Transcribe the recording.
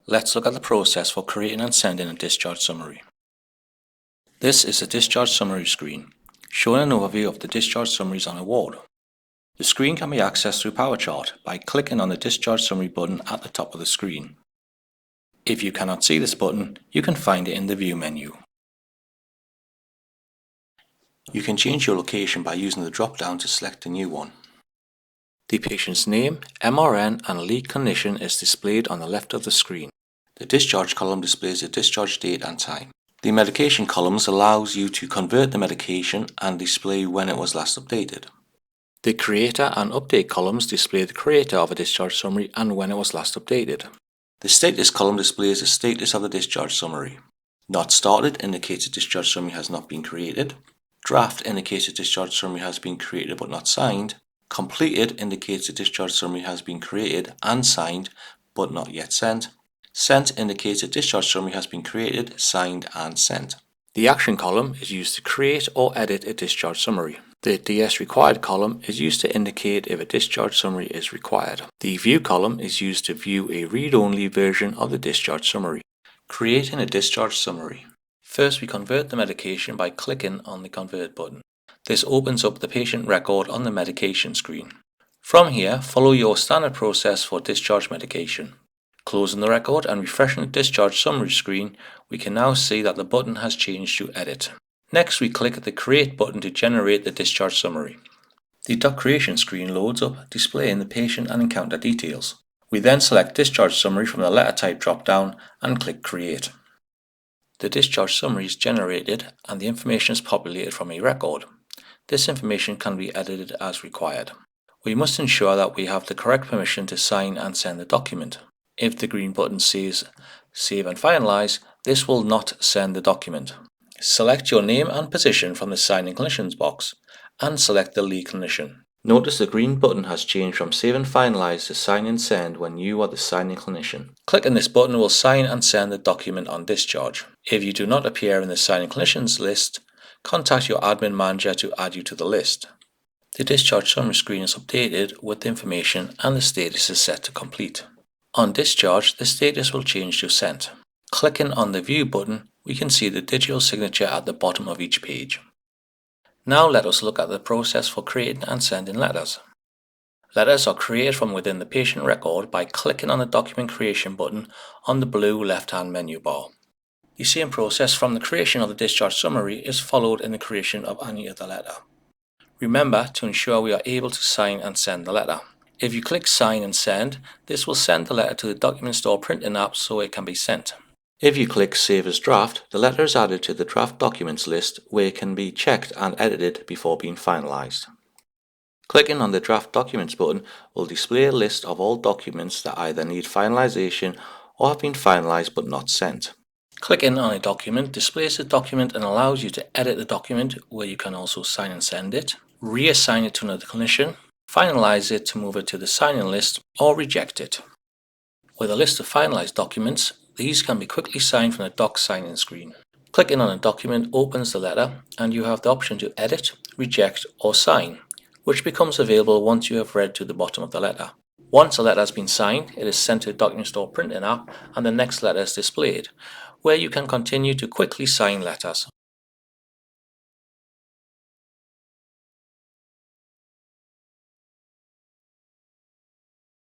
Let's look at the process for creating and sending a discharge summary. This is a discharge summary screen, showing an overview of the discharge summaries on a ward. The screen can be accessed through PowerChart by clicking on the discharge summary button at the top of the screen. If you cannot see this button, you can find it in the View menu. You can change your location by using the drop-down to select a new one. The patient's name, MRN and lead condition is displayed on the left of the screen. The discharge column displays the discharge date and time. The medication columns allows you to convert the medication and display when it was last updated. The creator and update columns display the creator of a discharge summary and when it was last updated. The status column displays the status of the discharge summary. Not started indicates the discharge summary has not been created. Draft indicates the discharge summary has been created but not signed. Completed indicates the discharge summary has been created and signed but not yet sent. Sent indicates a discharge summary has been created, signed and sent. The action column is used to create or edit a discharge summary. The DS required column is used to indicate if a discharge summary is required. The view column is used to view a read-only version of the discharge summary. Creating a discharge summary. First, we convert the medication by clicking on the Convert button. This opens up the patient record on the medication screen. From here, follow your standard process for discharge medication. Closing the record and refreshing the discharge summary screen, we can now see that the button has changed to Edit. Next, we click the Create button to generate the discharge summary. The doc creation screen loads up, displaying the patient and encounter details. We then select Discharge Summary from the letter type drop-down and click Create. The discharge summary is generated and the information is populated from a record. This information can be edited as required. We must ensure that we have the correct permission to sign and send the document. If the green button says Save and Finalize, this will not send the document. Select your name and position from the Signing Clinicians box and select the lead clinician. Notice the green button has changed from Save and Finalize to Sign and Send when you are the signing clinician. Clicking this button will sign and send the document on discharge. If you do not appear in the Signing Clinicians list, contact your admin manager to add you to the list. The discharge summary screen is updated with the information and the status is set to complete. On discharge, the status will change to Sent. Clicking on the View button, we can see the digital signature at the bottom of each page. Now let us look at the process for creating and sending letters. Letters are created from within the patient record by clicking on the Document Creation button on the blue left-hand menu bar. The same process from the creation of the discharge summary is followed in the creation of any other letter. Remember to ensure we are able to sign and send the letter. If you click Sign and Send, this will send the letter to the document store printing app so it can be sent. If you click Save as Draft, the letter is added to the draft documents list where it can be checked and edited before being finalized. Clicking on the Draft Documents button will display a list of all documents that either need finalization or have been finalized but not sent. Clicking on a document displays the document and allows you to edit the document, where you can also sign and send it, reassign it to another clinician, finalize it to move it to the signing list, or reject it. With a list of finalized documents, these can be quickly signed from the doc signing screen. Clicking on a document opens the letter and you have the option to edit, reject or sign, which becomes available once you have read to the bottom of the letter. Once a letter has been signed, it is sent to the document store printing app and the next letter is displayed, where you can continue to quickly sign letters.